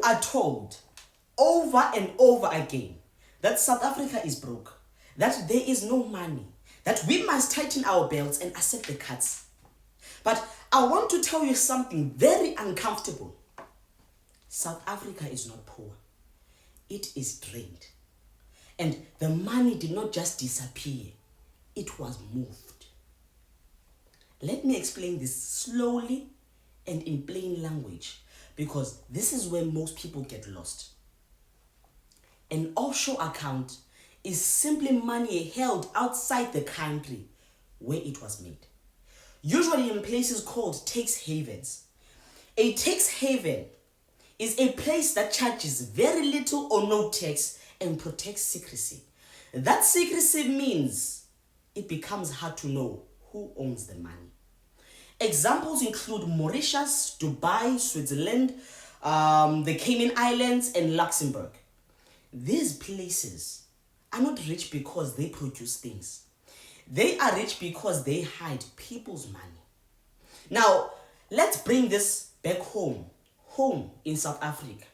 are told over and over again that South Africa is broke, that there is no money, that we must tighten our belts and accept the cuts. But I want to tell you something very uncomfortable. South Africa is not poor. It is drained. And the money did not just disappear. It was moved. Let me explain this slowly and in plain language, because this is where most people get lost. An offshore account is simply money held outside the country where it was made, usually in places called tax havens. A tax haven is a place that charges very little or no tax and protects secrecy. That secrecy means it becomes hard to know who owns the money. Examples include Mauritius, Dubai, Switzerland, the Cayman Islands, and Luxembourg. These places are not rich because they produce things. They are rich because they hide people's money. Now, let's bring this back home in South Africa.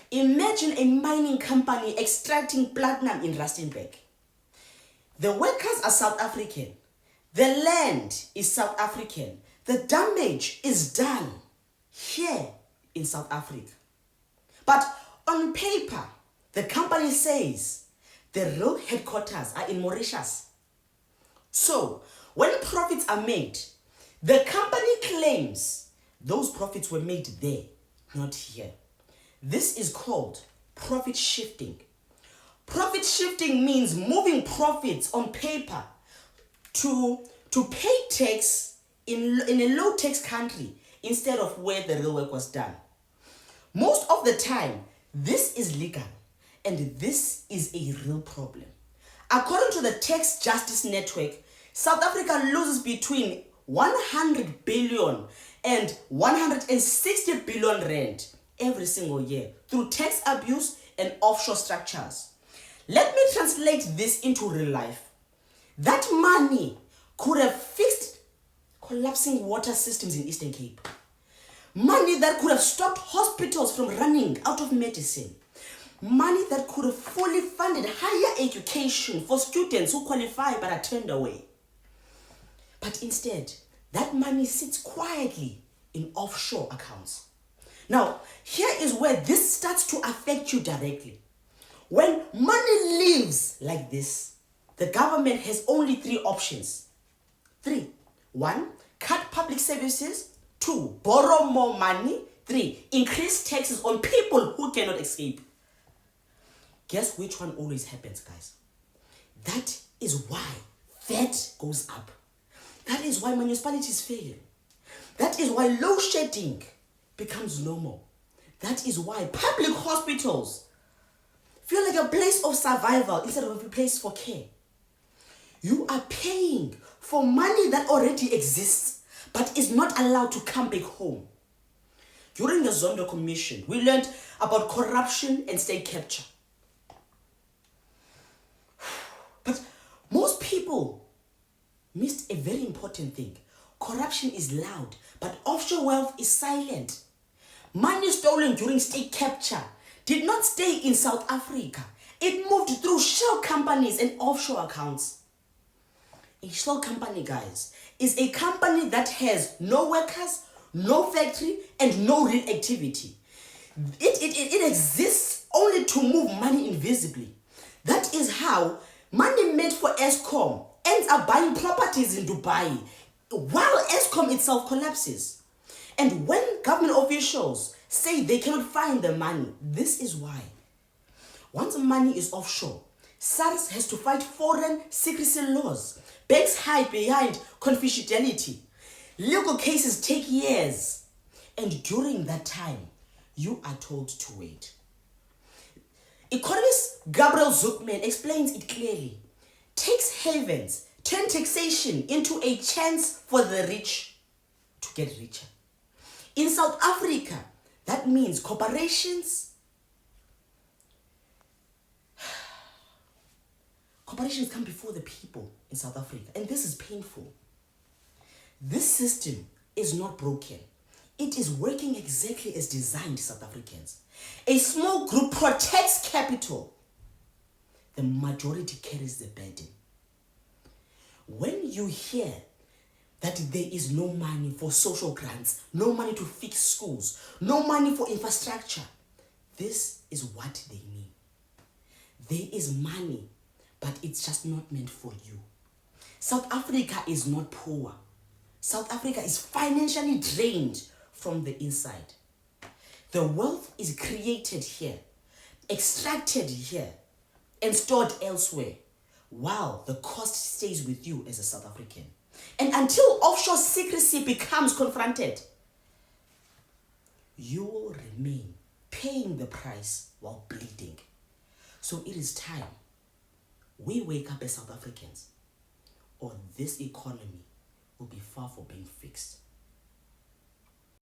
Imagine a mining company extracting platinum in Rustenburg. The workers are South African. The land is South African. The damage is done here in South Africa. But on paper, the company says the real headquarters are in Mauritius. So, when profits are made, the company claims those profits were made there, not here. This is called profit shifting. Profit shifting means moving profits on paper to pay tax in a low tax country instead of where the real work was done. Most of the time, this is legal and this is a real problem. According to the Tax Justice Network, South Africa loses between 100 billion and 160 billion rand every single year through tax abuse and offshore structures. Let me translate this into real life. That money could have fixed collapsing water systems in Eastern Cape. Money that could have stopped hospitals from running out of medicine. Money that could have fully funded higher education for students who qualify but are turned away. But instead, that money sits quietly in offshore accounts. Now, here is where this starts to affect you directly. When money leaves like this, the government has only three options. 3. 1. Cut public services. 2. Borrow more money. 3. Increase taxes on people who cannot escape. Guess which one always happens, guys? That is why VAT goes up. That is why municipalities fail. That is why load shedding becomes normal. That is why public hospitals feel like a place of survival instead of a place for care. You are paying for money that already exists but is not allowed to come back home. During the Zondo Commission, we learned about corruption and state capture. But most people missed a very important thing. Corruption is loud, but offshore wealth is silent. Money stolen during state capture did not stay in South Africa. It moved through shell companies and offshore accounts. A shell company, guys, is a company that has no workers, no factory, and no real activity. It exists only to move money invisibly. That is how money meant for Eskom ends up buying properties in Dubai while Eskom itself collapses. And when government officials say they cannot find the money, this is why. Once money is offshore, SARS has to fight foreign secrecy laws. Banks hide behind confidentiality. Legal cases take years. And during that time, you are told to wait. Economist Gabriel Zuckman explains it clearly. Tax havens turn taxation into a chance for the rich to get richer. In South Africa, that means corporations come before the people in South Africa, and this is painful. This system is not broken. It is working exactly as designed, South Africans. A small group protects capital. The majority carries the burden. When you hear that there is no money for social grants, no money to fix schools, no money for infrastructure, this is what they mean. There is money, but it's just not meant for you. South Africa is not poor. South Africa is financially drained from the inside. The wealth is created here, extracted here, and stored elsewhere, while the cost stays with you as a South African. And until offshore secrecy becomes confronted, you will remain paying the price while bleeding. So it is time we wake up as South Africans, or this economy will be far from being fixed.